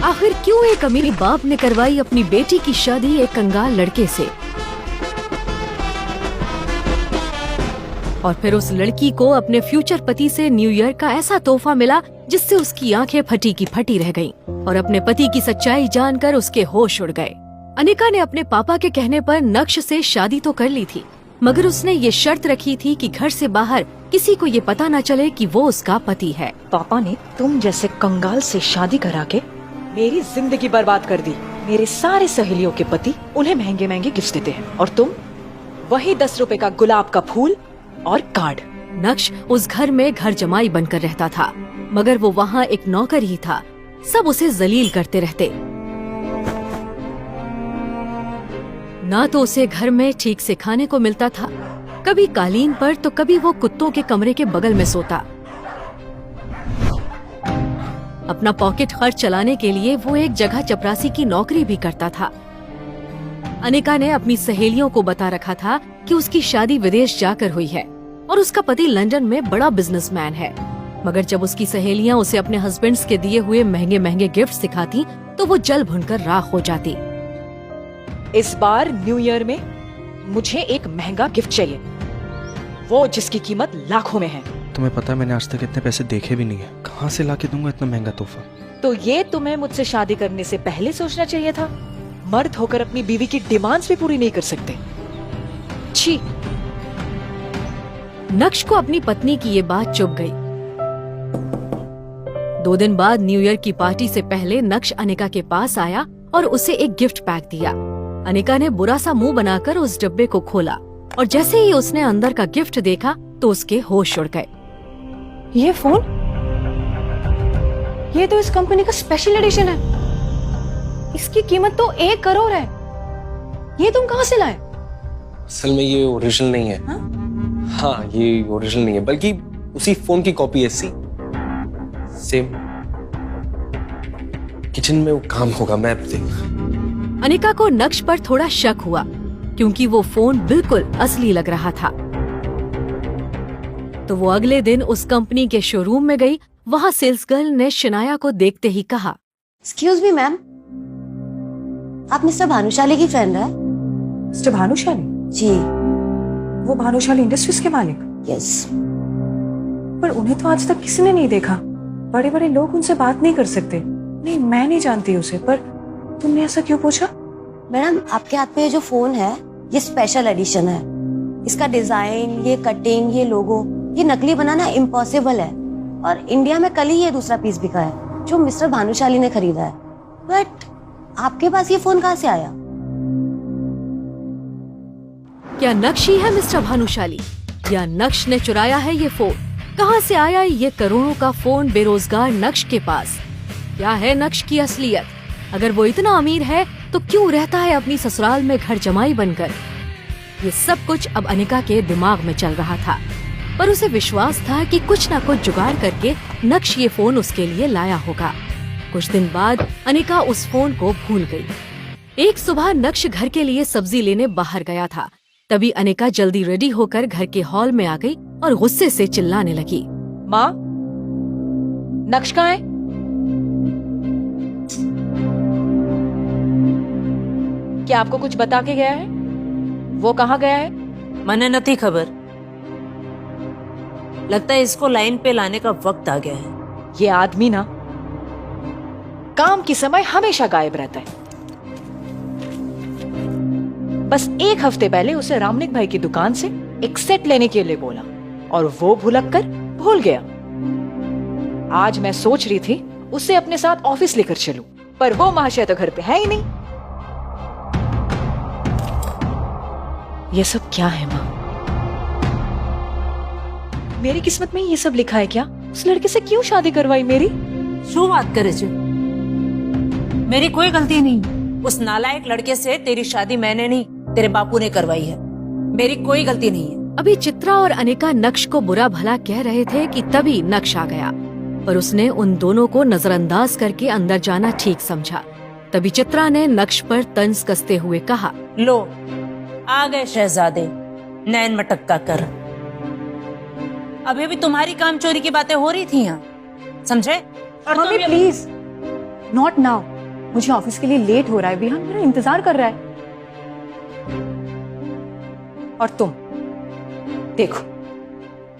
आखिर क्यों एक अमीर बाप ने करवाई अपनी बेटी की शादी एक कंगाल लड़के से, और फिर उस लड़की को अपने फ्यूचर पति से न्यू ईयर का ऐसा तोहफा मिला जिससे उसकी आंखें फटी की फटी रह गईं और अपने पति की सच्चाई जानकर उसके होश उड़ गए। अनिका ने अपने पापा के कहने पर नक्श से शादी तो कर ली थी, मगर उसने ये शर्त रखी थी कि घर से बाहर किसी को ये पता न चले कि वो उसका पति है। पापा ने तुम जैसे कंगाल से शादी करा के मेरी जिंदगी बर्बाद कर दी। मेरे सारे सहेलियों के पति उन्हें महंगे महंगे गिफ्ट देते हैं और तुम वही 10 रुपए का गुलाब का फूल और कार्ड। नक्श उस घर में घर जमाई बनकर रहता था, मगर वो वहाँ एक नौकर ही था। सब उसे जलील करते रहते। ना तो उसे घर में ठीक से खाने को मिलता था, कभी कालीन पर तो कभी वो कुत्तों के कमरे के बगल में सोता। अपना पॉकेट खर्च चलाने के लिए वो एक जगह चपरासी की नौकरी भी करता था। अनिका ने अपनी सहेलियों को बता रखा था कि उसकी शादी विदेश जाकर हुई है और उसका पति लंदन में बड़ा बिजनेसमैन है, मगर जब उसकी सहेलियां उसे अपने हस्बैंड्स के दिए हुए महंगे महंगे गिफ्ट्स दिखाती तो वो जल भुनकर राख हो जाती। इस बार न्यू ईयर में मुझे एक महंगा गिफ्ट चाहिए, वो जिसकी कीमत लाखों में है। तुम्हें पता है मैंने आज तक इतने पैसे देखे भी नहीं है, कहाँ से लाके दूंगा इतना महंगा तोहफा। तो ये तुम्हें मुझसे शादी करने से पहले सोचना चाहिए था। मर्द होकर अपनी बीवी की डिमांड्स भी पूरी नहीं कर सकते। छी। नक्श को अपनी पत्नी की ये बात चुभ गई। 2 दिन बाद न्यू ईयर की पार्टी से पहले नक्श अनिका के पास आया और उसे एक गिफ्ट पैक दिया। अनिका ने बुरा सा मुंह बनाकर उस डब्बे को खोला और जैसे ही उसने अंदर का गिफ्ट देखा तो उसके होश उड़ गए। ये फोन, ये तो इस कंपनी का स्पेशल एडिशन है। इसकी कीमत तो 1 करोड़ है। ये तुम कहाँ से लाए? असल में ये ओरिजिनल नहीं है। हाँ, ये ओरिजिनल नहीं है, बल्कि उसी फोन की कॉपी है। सेम किचन में वो काम होगा, मैं देख। अनिका को नक्श पर थोड़ा शक हुआ क्योंकि वो फोन बिल्कुल असली लग रहा था। तो वो अगले दिन उस कंपनी के शोरूम में गई। वहाँ सेल्स गर्ल ने शनाया को देखते ही कहा, एक्सक्यूज मी मैम, आप मिस्टर भानुशाली की फ्रेंड है? मिस्टर भानुशाली? जी। वो भानुशाली इंडस्ट्रीज के मालिक? यस। पर उन्हें तो आज तक किसी ने नहीं देखा। बड़े बड़े लोग उनसे बात नहीं कर सकते। नहीं, मैं नहीं जानती उसे। पर तुमने ऐसा क्यों पूछा? मैडम, आपके हाथ में ये जो फोन है ये स्पेशल एडिशन है। इसका डिजाइन, ये कटिंग, ये लोगो, ये नकली बनाना इम्पॉसिबल है और इंडिया में कल ही ये दूसरा पीस बिका है जो मिस्टर भानुशाली ने खरीदा है। बट आपके पास ये फोन कहाँ से आया? क्या नक्श ही है मिस्टर भानुशाली या नक्श ने चुराया है ये फोन? कहाँ से आया ये करोड़ों का फोन बेरोजगार नक्श के पास? क्या है नक्श की असलियत? अगर वो इतना अमीर है तो क्यों रहता है अपनी ससुराल में घर जमाई बनकर? ये सब कुछ अब अनिका के दिमाग में चल रहा था, पर उसे विश्वास था कि कुछ न कुछ जुगाड़ करके नक्श ये फोन उसके लिए लाया होगा। कुछ दिन बाद अनिका उस फोन को भूल गई। एक सुबह नक्श घर के लिए सब्जी लेने बाहर गया था। तभी अनिका जल्दी रेडी होकर घर के हॉल में आ गई और गुस्से से चिल्लाने लगी, माँ, नक्श कहाँ है? क्या आपको कुछ बता के गया है? वो कहाँ गया है? मने नहीं खबर। लगता है इसको लाइन पे लाने का वक्त आ गया है। ये आदमी ना काम के समय हमेशा गायब रहता है। बस 1 हफ्ते पहले उसे रामनिक भाई की दुकान से एक सेट लेने के लिए बोला और वो भुलक कर भूल गया। आज मैं सोच रही थी उसे अपने साथ ऑफिस लेकर चलूं, पर वो महाशय तो घर पे है ही नहीं। ये सब क्या है माँ? मेरी किस्मत में ये सब लिखा है क्या? उस लड़के से क्यों शादी करवाई मेरी? शू बात करे जो? मेरी कोई गलती नहीं। उस नालायक लड़के से तेरी शादी मैंने नहीं, तेरे बापू ने करवाई है। मेरी कोई गलती नहीं है। अभी चित्रा और अनिका नक्श को बुरा भला कह रहे थे कि तभी नक्श आ गया, पर उसने उन दोनों को नजरअंदाज करके अंदर जाना ठीक समझा। तभी चित्रा ने नक्श पर तंज कसते हुए कहा, लो आ गए शहजादे, नैन मटक्का कर। अभी भी तुम्हारी काम चोरी की बातें हो रही थी यहाँ, समझे? Mummy please, not now. मुझे ऑफिस के लिए लेट हो रहा है, विहान मेरा इंतजार कर रहा है। और तुम देखो,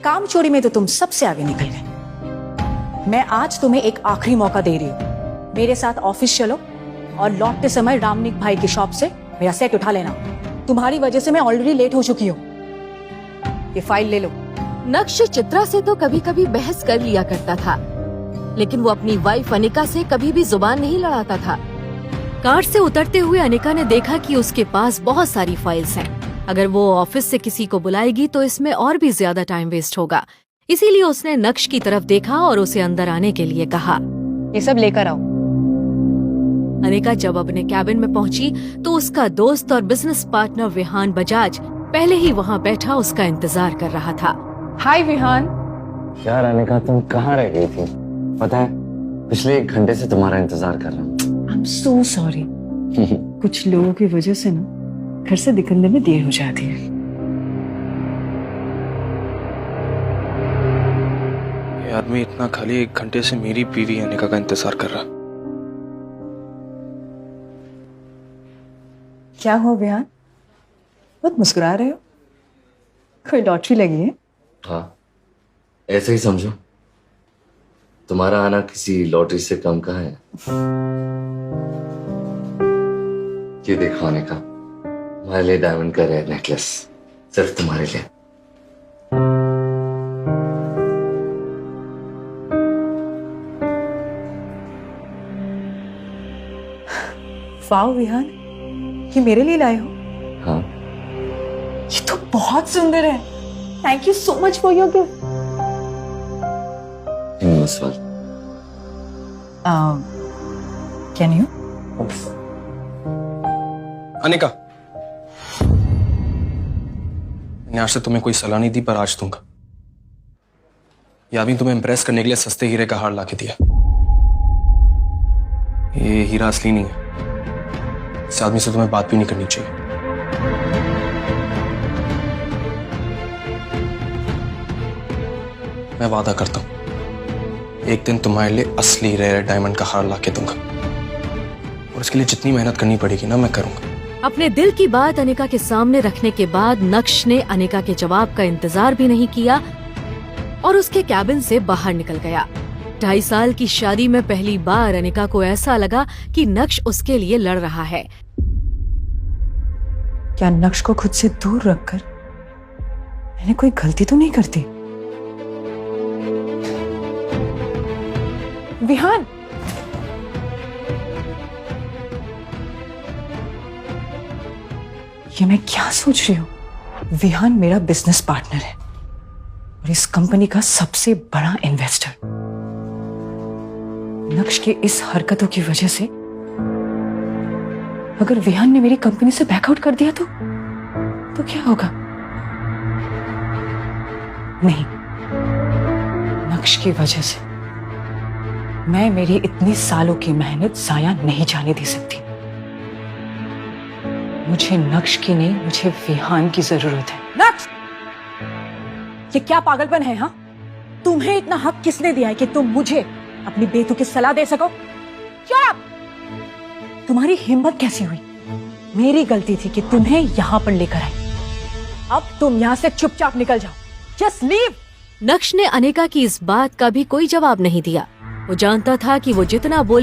काम चोरी में तो तुम सबसे आगे निकल गए। मैं आज तुम्हें एक आखिरी मौका दे रही हूं, मेरे साथ ऑफिस चलो और लौटते समय रामनिक भाई की शॉप से मेरा सेट उठा लेना। तुम्हारी वजह से मैं ऑलरेडी लेट हो चुकी हूँ। ये फाइल ले लो। नक्श चित्रा से तो कभी कभी बहस कर लिया करता था, लेकिन वो अपनी वाइफ अनिका से कभी भी जुबान नहीं लड़ाता था। कार से उतरते हुए अनिका ने देखा कि उसके पास बहुत सारी फाइल्स हैं। अगर वो ऑफिस से किसी को बुलाएगी तो इसमें और भी ज्यादा टाइम वेस्ट होगा। इसीलिए उसने नक्श की तरफ देखा और उसे अंदर आने के लिए कहा। ये सब लेकर आओ। अनिका जब अपने कैबिन में पहुंची तो उसका दोस्त और बिजनेस पार्टनर विहान बजाज पहले ही वहां बैठा उसका इंतजार कर रहा था। हाय विहान। यार अनिका, तुम कहाँ रह गई थी? पता है, पिछले 1 घंटे से तुम्हारा इंतजार कर रहा हूँ। I am so sorry. कुछ लोगों की वजह से ना घर से निकलने में देर हो जाती है। ये आदमी इतना खाली 1 घंटे से मेरी बीवी अनिका का इंतजार कर रहा। क्या हुआ विहान, बहुत मुस्कुरा रहे हो? कोई लॉटरी लगी है? हाँ, ऐसे ही समझो। तुम्हारा आना किसी लॉटरी से कम का है। ये देखो अनिका, हमारे लिए डायमंड का रेयर नेकलेस, सिर्फ तुम्हारे लिए। वाह विहान, ये मेरे लिए लाए हो? हाँ, ये तो बहुत सुंदर है। Thank you so much for your gift. Can you? Anika, मैंने आज से तुम्हें कोई सलाह नहीं दी, पर आज दूंगा। यह आदमी तुम्हें इंप्रेस करने के लिए सस्ते हीरे का हार लाके दिया। ये हीरा असली नहीं है। इस आदमी से तुम्हें बात भी नहीं करनी चाहिए। मैं वादा करता हूं, एक दिन तुम्हारे लिए असली रेयर डायमंड का हार लाके दूंगा, और इसके लिए जितनी मेहनत करनी पड़ेगी ना, मैं करूंगा। अपने दिल की बात अनिका के सामने रखने के बाद नक्श ने अनिका के जवाब का इंतजार भी नहीं किया और उसके कैबिन से बाहर निकल गया। 2.5 साल की शादी में पहली बार अनिका को ऐसा लगा कि नक्श उसके लिए लड़ रहा है। क्या नक्श को खुद से दूर रखकर मैंने कोई गलती तो नहीं करती? विहान, ये मैं क्या सोच रही हूं? विहान मेरा बिजनेस पार्टनर है और इस कंपनी का सबसे बड़ा इन्वेस्टर। नक्श के इस हरकतों की वजह से अगर विहान ने मेरी कंपनी से बैकआउट कर दिया तो क्या होगा? नहीं, नक्श की वजह से मैं मेरी इतनी सालों की मेहनत जाया नहीं जाने दे सकती। मुझे नक्श की नहीं, मुझे विहान की जरूरत है। नक्श, ये क्या पागलपन है? हाँ, तुम्हें इतना हक किसने दिया है कि तुम मुझे अपनी बेतुकी सलाह दे सको? चुप! तुम्हारी हिम्मत कैसी हुई? मेरी गलती थी कि तुम्हें यहां पर लेकर आई। अब तुम यहां से चुपचाप निकल जाओ। Just leave. नक्श ने अनिका की इस बात का भी कोई जवाब नहीं दिया। वो जानता था कि वो जितना बोल